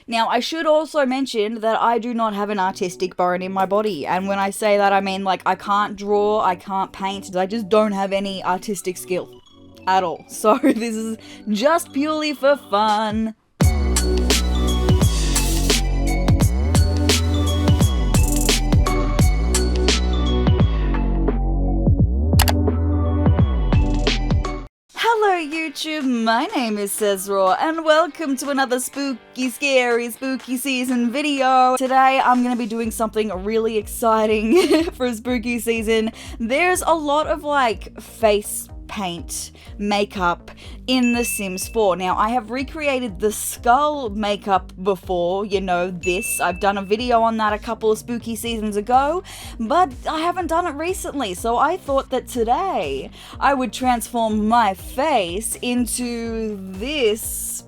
Now, I should also mention that I do not have an artistic bone in my body, and when I say that, I mean like I can't draw, I can't paint, I just don't have any artistic skill at all. So this is just purely for fun. Hello YouTube, my name is sezrawrr and welcome to another spooky, scary, spooky season video. Today I'm going to be doing something really exciting for spooky season. There's a lot of like face paint makeup in The Sims 4. Now, I have recreated the skull makeup before, you know, this. I've done a video on that a couple of spooky seasons ago, but I haven't done it recently, so I thought that today I would transform my face into this.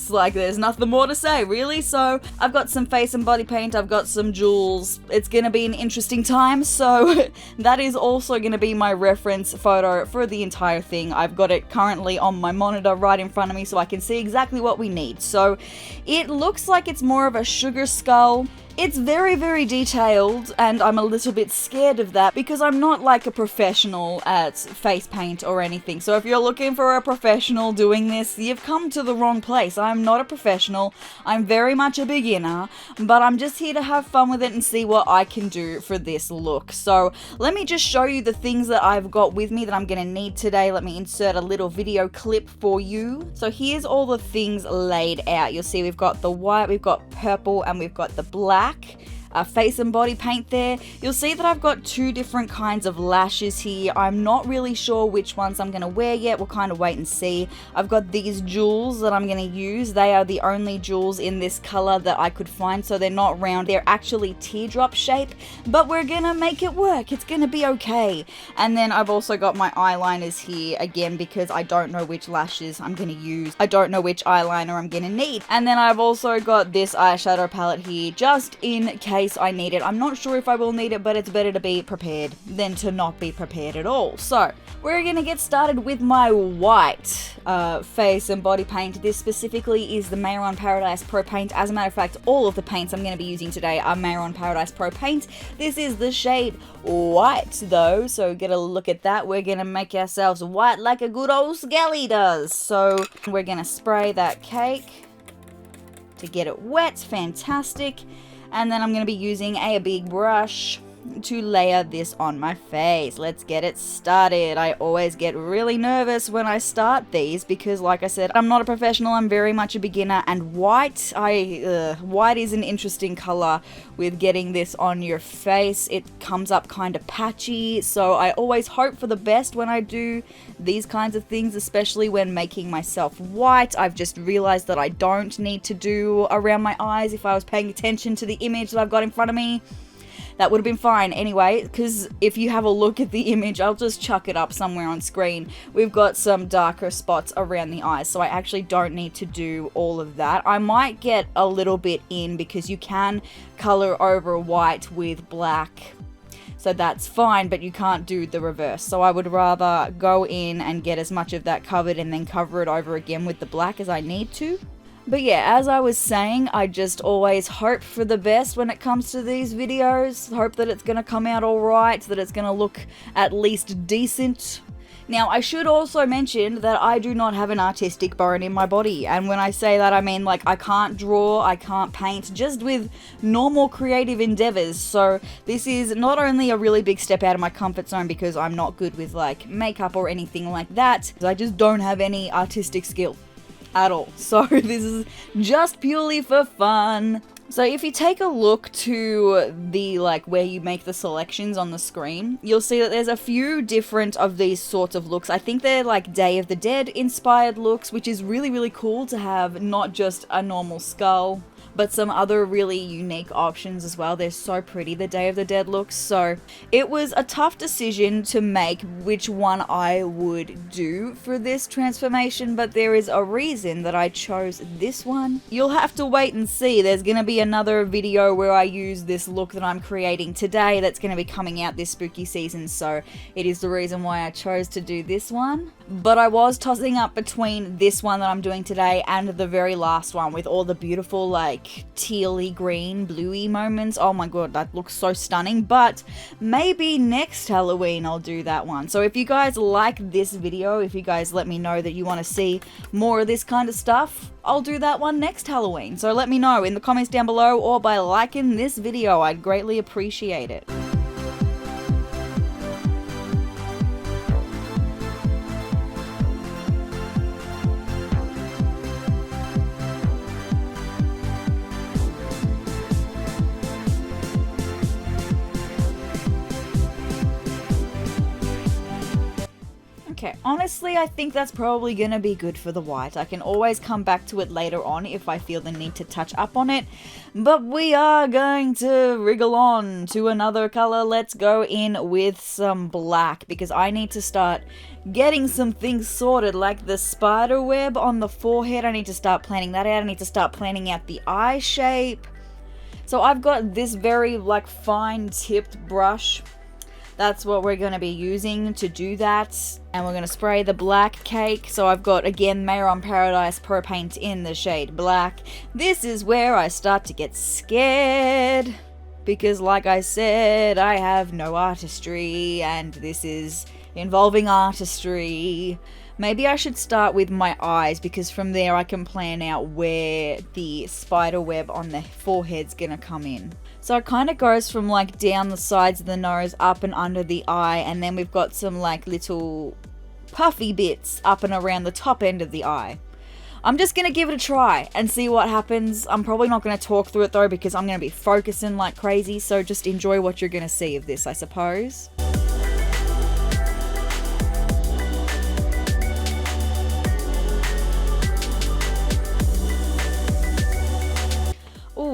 Like, there's nothing more to say, really. So, I've got some face and body paint, I've got some jewels. It's gonna be an interesting time, so that is also gonna be my reference photo for the entire thing. I've got it currently on my monitor right in front of me so I can see exactly what we need. So, it looks like it's more of a sugar skull. It's very, very detailed, and I'm a little bit scared of that because I'm not like a professional at face paint or anything. So if you're looking for a professional doing this, you've come to the wrong place. I'm not a professional. I'm very much a beginner, but I'm just here to have fun with it and see what I can do for this look. So let me just show you the things that I've got with me that I'm going to need today. Let me insert a little video clip for you. So here's all the things laid out. You'll see we've got the white, we've got purple, and we've got the black. Face and body paint there. You'll see that I've got two different kinds of lashes here. I'm not really sure which ones I'm going to wear yet. We'll kind of wait and see. I've got these jewels that I'm going to use. They are the only jewels in this color that I could find, so they're not round. They're actually teardrop shape, but we're going to make it work. It's going to be okay. And then I've also got my eyeliners here, again, because I don't know which lashes I'm going to use. I don't know which eyeliner I'm going to need. And then I've also got this eyeshadow palette here, just in case I need it. I'm not sure if I will need it, but it's better to be prepared than to not be prepared at all. So we're gonna get started with my white face and body paint. This specifically is the Mayron Paradise Pro paint. As a matter of fact, all of the paints I'm gonna be using today are Mayron Paradise Pro paint. This is the shade white though, so get a look at that. We're gonna make ourselves white like a good old Skelly does. So we're gonna spray that cake to get it wet. Fantastic. And then I'm going to be using a big brush to layer this on my face. Let's get it started. I always get really nervous when I start these because, like I said, I'm not a professional. I'm very much a beginner, and white is an interesting color with getting this on your face. It comes up kind of patchy, so I always hope for the best when I do these kinds of things, especially when making myself white. I've just realized that I don't need to do around my eyes. If I was paying attention to the image that I've got in front of me, that would have been fine anyway, because if you have a look at the image, I'll just chuck it up somewhere on screen. We've got some darker spots around the eyes, so I actually don't need to do all of that. I might get a little bit in because you can color over white with black, so that's fine, but you can't do the reverse. So I would rather go in and get as much of that covered and then cover it over again with the black as I need to. But yeah, as I was saying, I just always hope for the best when it comes to these videos. Hope that it's going to come out alright, that it's going to look at least decent. Now, I should also mention that I do not have an artistic bone in my body, and when I say that, I mean like I can't draw, I can't paint, just with normal creative endeavors. So this is not only a really big step out of my comfort zone because I'm not good with like makeup or anything like that, I just don't have any artistic skill at all. So this is just purely for fun. So if you take a look to the like where you make the selections on the screen, you'll see that there's a few different of these sorts of looks. I think they're like Day of the Dead inspired looks, which is really, really cool to have not just a normal skull, but some other really unique options as well. They're so pretty, the Day of the Dead looks. So it was a tough decision to make which one I would do for this transformation, but there is a reason that I chose this one. You'll have to wait and see. There's gonna be another video where I use this look that I'm creating today that's gonna be coming out this spooky season, so it is the reason why I chose to do this one. But I was tossing up between this one that I'm doing today and the very last one with all the beautiful like tealy green bluey moments. Oh my god, that looks so stunning. But maybe next Halloween I'll do that one. So if you guys like this video, if you guys let me know that you want to see more of this kind of stuff, I'll do that one next Halloween. So let me know in the comments down below or by liking this video. I'd greatly appreciate it. Okay, honestly, I think that's probably gonna be good for the white. I can always come back to it later on if I feel the need to touch up on it. But we are going to wriggle on to another color. Let's go in with some black because I need to start getting some things sorted, like the spider web on the forehead. I need to start planning that out. I need to start planning out the eye shape. So I've got this very like fine tipped brush. That's what we're going to be using to do that. And we're going to spray the black cake. So I've got, again, Mayor on Paradise Pro Paint in the shade black. This is where I start to get scared. Because like I said, I have no artistry. And this is involving artistry. Maybe I should start with my eyes, because from there I can plan out where the spider web on the forehead's gonna come in. So it kind of goes from like down the sides of the nose, up and under the eye, and then we've got some like little puffy bits up and around the top end of the eye. I'm just gonna give it a try and see what happens. I'm probably not gonna talk through it though, because I'm gonna be focusing like crazy, so just enjoy what you're gonna see of this, I suppose.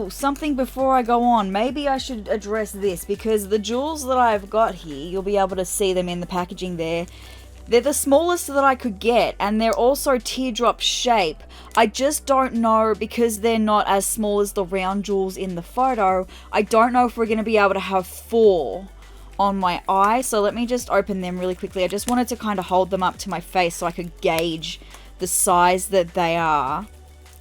Something before I go on, maybe I should address this, because the jewels that I've got here, you'll be able to see them in the packaging there. They're the smallest that I could get, and they're also teardrop shape. I just don't know, because they're not as small as the round jewels in the photo, I don't know if we're going to be able to have 4 on my eye. So let me just open them really quickly. I just wanted to kind of hold them up to my face so I could gauge the size that they are.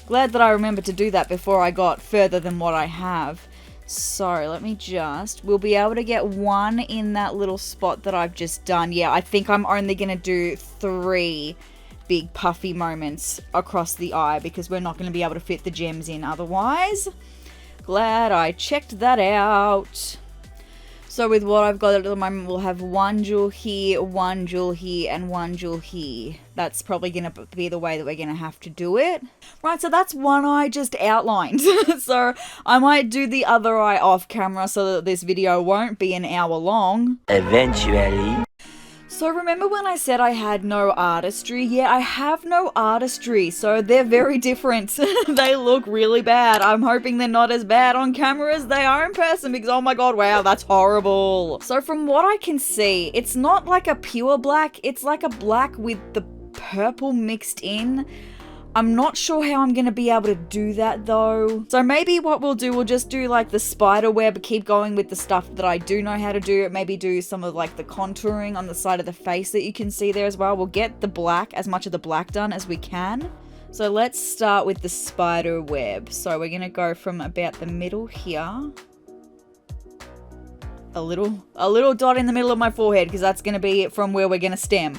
Glad that I remembered to do that before I got further than what I have. So let me we'll be able to get 1 in that little spot that I've just done. Yeah, I think I'm only going to do 3 big puffy moments across the eye, because we're not going to be able to fit the gems in otherwise. Glad I checked that out. So with what I've got at the moment, we'll have 1 jewel here, 1 jewel here, and 1 jewel here. That's probably going to be the way that we're going to have to do it. Right, so that's one eye just outlined. So I might do the other eye off camera so that this video won't be an hour long. Eventually. So remember when I said I had no artistry? Yeah, I have no artistry, so they're very different. They look really bad. I'm hoping they're not as bad on camera as they are in person, because oh my god, wow, that's horrible. So from what I can see, it's not like a pure black, it's like a black with the purple mixed in. I'm not sure how I'm going to be able to do that though. So maybe what we'll do, we'll just do like the spider web, keep going with the stuff that I do know how to do. Maybe do some of like the contouring on the side of the face that you can see there as well. We'll get the black, as much of the black done as we can. So let's start with the spider web. So we're going to go from about the middle here. A little dot in the middle of my forehead, because that's going to be from where we're going to stem.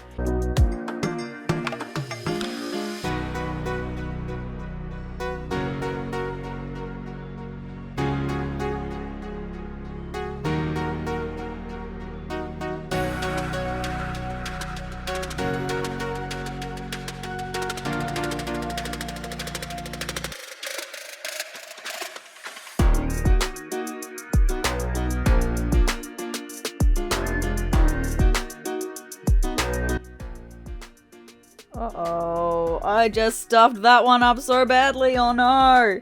Uh-oh, I just stuffed that one up so badly, oh no.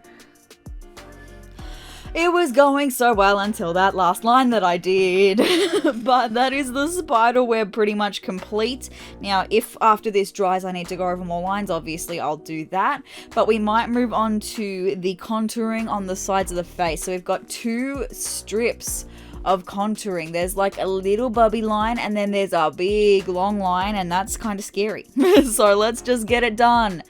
It was going so well until that last line that I did. But that is the spider web pretty much complete. Now, if after this dries I need to go over more lines, obviously I'll do that. But we might move on to the contouring on the sides of the face. So we've got 2 strips of contouring. There's like a little bubby line and then there's a big long line, and that's kind of scary. So let's just get it done.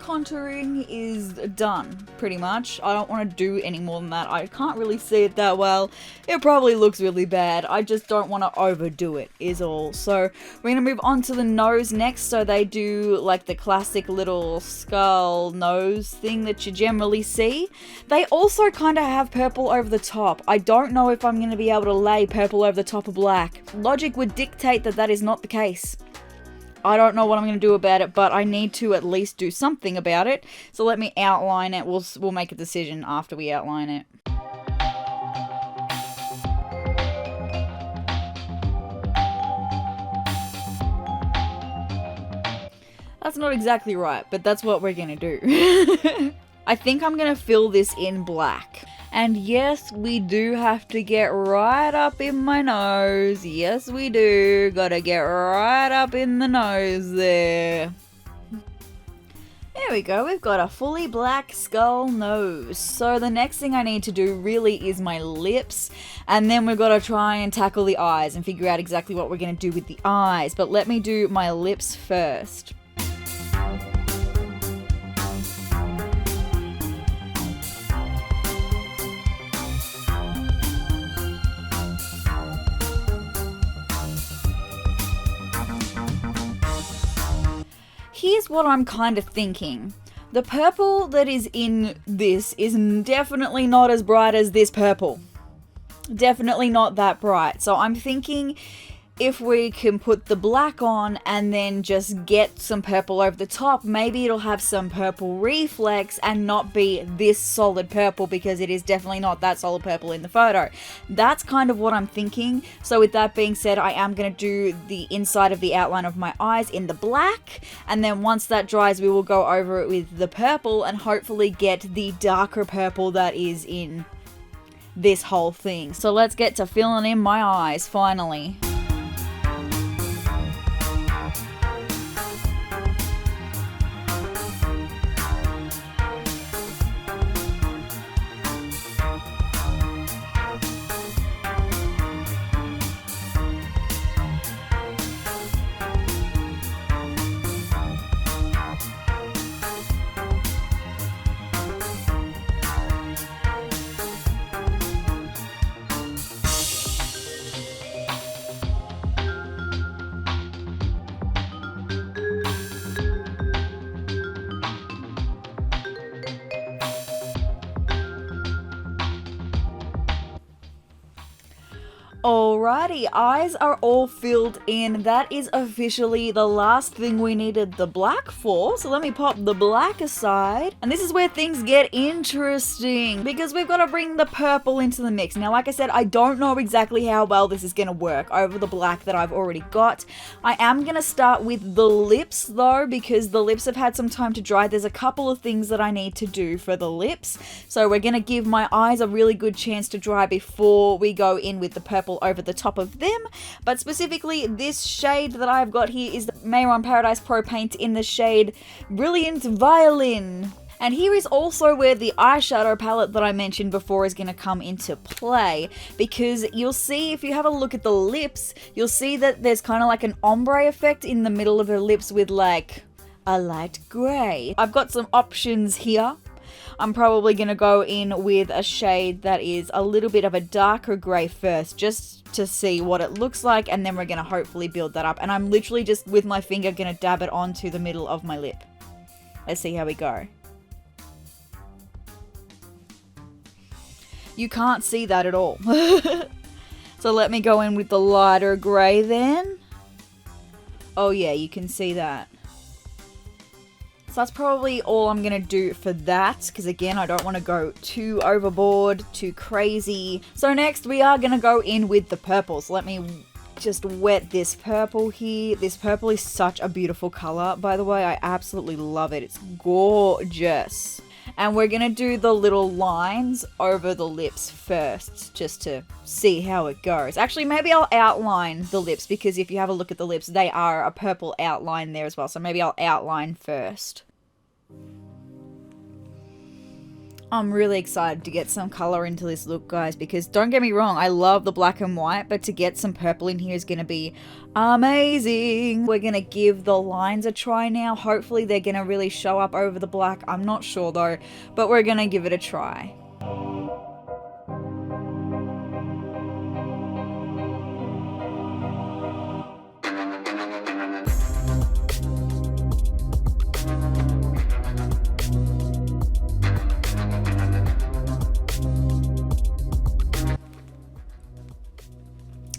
Contouring is done, pretty much. I don't want to do any more than that. I can't really see it that well. It probably looks really bad. I just don't want to overdo it, is all. So we're going to move on to the nose next. So they do like the classic little skull nose thing that you generally see. They also kind of have purple over the top. I don't know if I'm going to be able to lay purple over the top of black. Logic would dictate that that is not the case. I don't know what I'm going to do about it, but I need to at least do something about it. So let me outline it. We'll make a decision after we outline it. That's not exactly right, but that's what we're going to do. I think I'm going to fill this in black. And yes, we do have to get right up in my nose. Yes, we do. Gotta get right up in the nose there. There we go. We've got a fully black skull nose. So the next thing I need to do really is my lips. And then we've got to try and tackle the eyes and figure out exactly what we're going to do with the eyes. But let me do my lips first. Here's what I'm kind of thinking. The purple that is in this is definitely not as bright as this purple. Definitely not that bright. So I'm thinking if we can put the black on and then just get some purple over the top, maybe it'll have some purple reflex and not be this solid purple, because it is definitely not that solid purple in the photo. That's kind of what I'm thinking. So with that being said, I am going to do the inside of the outline of my eyes in the black, and then once that dries we will go over it with the purple and hopefully get the darker purple that is in this whole thing. So let's get to filling in my eyes finally. Alrighty, eyes are all filled in. That is officially the last thing we needed the black for. So let me pop the black aside. And this is where things get interesting, because we've got to bring the purple into the mix. Now, like I said, I don't know exactly how well this is going to work over the black that I've already got. I am going to start with the lips though, because the lips have had some time to dry. There's a couple of things that I need to do for the lips. So we're going to give my eyes a really good chance to dry before we go in with the purple over the top of them. But specifically this shade that I've got here is the Mayron Paradise Pro Paint in the shade Brilliant Violin. And here is also where the eyeshadow palette that I mentioned before is going to come into play, because you'll see if you have a look at the lips, you'll see that there's kind of like an ombre effect in the middle of her lips with like a light grey. I've got some options here. I'm probably going to go in with a shade that is a little bit of a darker grey first, just to see what it looks like, and then we're going to hopefully build that up. And I'm literally just with my finger going to dab it onto the middle of my lip. Let's see how we go. You can't see that at all. So let me go in with the lighter grey then. Oh yeah, you can see that. So that's probably all I'm going to do for that, because again, I don't want to go too overboard, too crazy. So next we are going to go in with the purples. Let me just wet this purple here. This purple is such a beautiful color, by the way. I absolutely love it. It's gorgeous. And we're going to do the little lines over the lips first, just to see how it goes. Actually, maybe I'll outline the lips, because if you have a look at the lips, they are a purple outline there as well. So maybe I'll outline first. I'm really excited to get some color into this look, guys, because don't get me wrong, I love the black and white, but to get some purple in here is going to be amazing. We're going to give the lines a try now. Hopefully they're going to really show up over the black. I'm not sure though, but we're going to give it a try.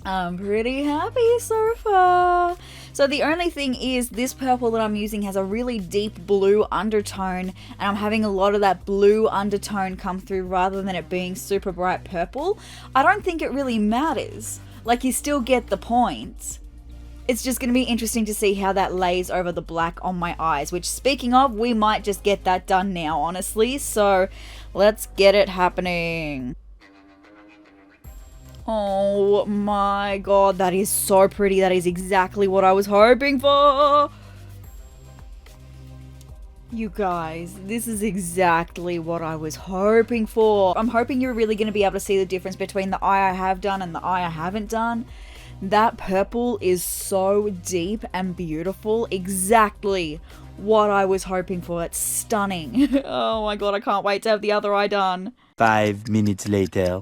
I'm pretty happy so far. So the only thing is this purple that I'm using has a really deep blue undertone, and I'm having a lot of that blue undertone come through rather than it being super bright purple. I don't think it really matters. Like, you still get the point. It's just going to be interesting to see how that lays over the black on my eyes, which, speaking of, we might just get that done now, honestly. So let's get it happening. Oh my god, that is so pretty. That is exactly what I was hoping for. You guys, this is exactly what I was hoping for. I'm hoping you're really going to be able to see the difference between the eye I have done and the eye I haven't done. That purple is so deep and beautiful. Exactly what I was hoping for. It's stunning. Oh my god, I can't wait to have the other eye done. 5 minutes later.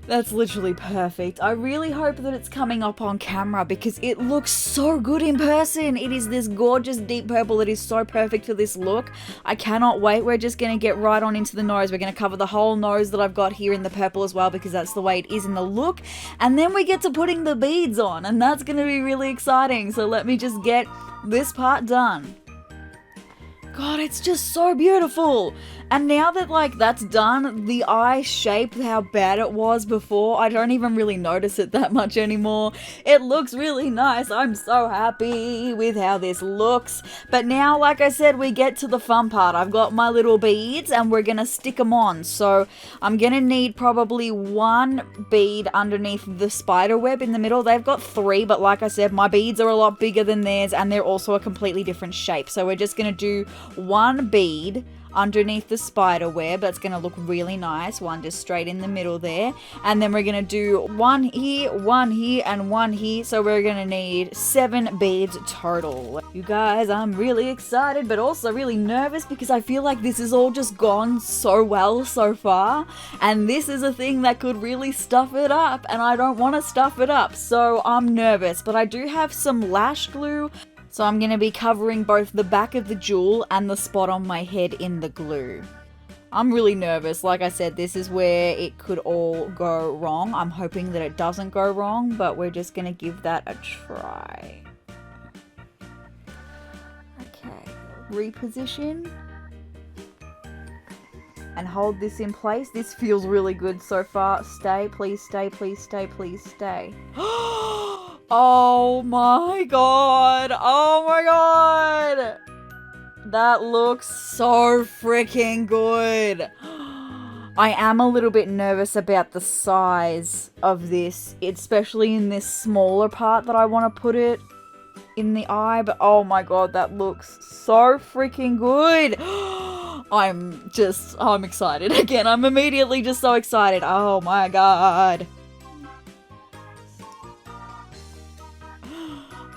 That's literally perfect. I really hope that it's coming up on camera because it looks so good in person. It is this gorgeous deep purple that is so perfect for this look. I cannot wait. We're just going to get right on into the nose. We're going to cover the whole nose that I've got here in the purple as well, because that's the way it is in the look. And then we get to putting the beads on, and that's going to be really exciting. So let me just get this part done. God, it's just so beautiful. And now that, like, that's done, the eye shape, how bad it was before, I don't even really notice it that much anymore. It looks really nice. I'm so happy with how this looks. But now, like I said, we get to the fun part. I've got my little beads and we're gonna stick them on. So I'm gonna need probably one bead underneath the spider web in the middle. They've got 3, but like I said, my beads are a lot bigger than theirs and they're also a completely different shape. So we're just gonna do one bead underneath the spider web. That's going to look really nice. One just straight in the middle there. And then we're going to do one here, and one here. So we're going to need 7 beads total. You guys, I'm really excited, but also really nervous because I feel like this has all just gone so well so far. And this is a thing that could really stuff it up, and I don't want to stuff it up. So I'm nervous, but I do have some lash glue. So I'm going to be covering both the back of the jewel and the spot on my head in the glue. I'm really nervous. Like I said, this is where it could all go wrong. I'm hoping that it doesn't go wrong, but we're just going to give that a try. Okay, reposition. And hold this in place. This feels really good so far. Stay, please stay, please stay, please stay. Oh my god! Oh my god! That looks so freaking good! I am a little bit nervous about the size of this, especially in this smaller part that I want to put it in the eye, but oh my god, that looks so freaking good! I'm excited. Again, I'm immediately just so excited. Oh my god.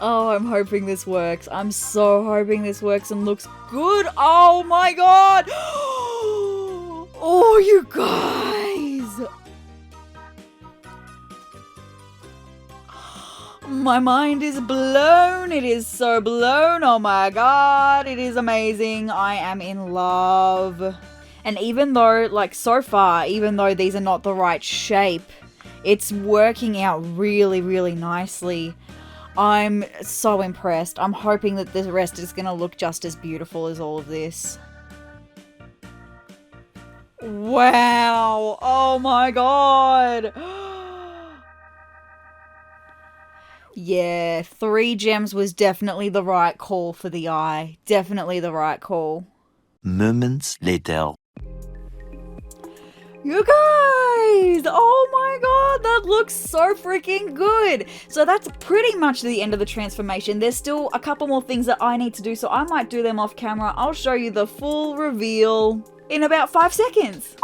Oh, I'm hoping this works. I'm so hoping this works and looks good. Oh my god! Oh, you guys! My mind is blown. It is so blown. Oh my god, it is amazing. I am in love. And even though, like, so far, even though these are not the right shape, it's working out really, really nicely. I'm so impressed. I'm hoping that the rest is going to look just as beautiful as all of this. Wow! Oh my god! Yeah, 3 gems was definitely the right call for the eye. Definitely the right call. Moments later. You guys! Oh my god, that looks so freaking good! So that's pretty much the end of the transformation. There's still a couple more things that I need to do, so I might do them off camera. I'll show you the full reveal in about 5 seconds.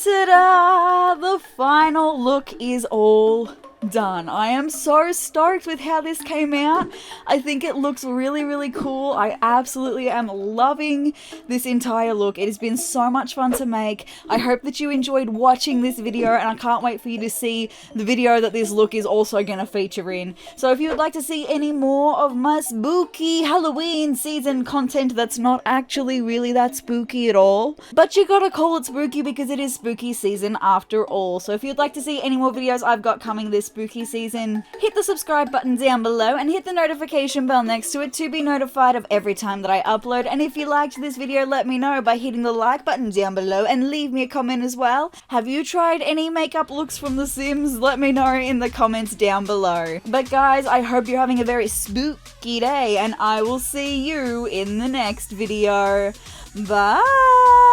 Ta-da! The final look is all done. I am so stoked with how this came out. I think it looks really, really cool. I absolutely am loving this entire look. It has been so much fun to make. I hope that you enjoyed watching this video, and I can't wait for you to see the video that this look is also going to feature in. So if you would like to see any more of my spooky Halloween season content that's not actually really that spooky at all, but you gotta call it spooky because it is spooky season after all. So if you'd like to see any more videos I've got coming this spooky season, hit the subscribe button down below and hit the notification bell next to it to be notified of every time that I upload. And if you liked this video, let me know by hitting the like button down below and leave me a comment as well. Have you tried any makeup looks from The Sims? Let me know in the comments down below. But guys, I hope you're having a very spooky day, and I will see you in the next video. Bye!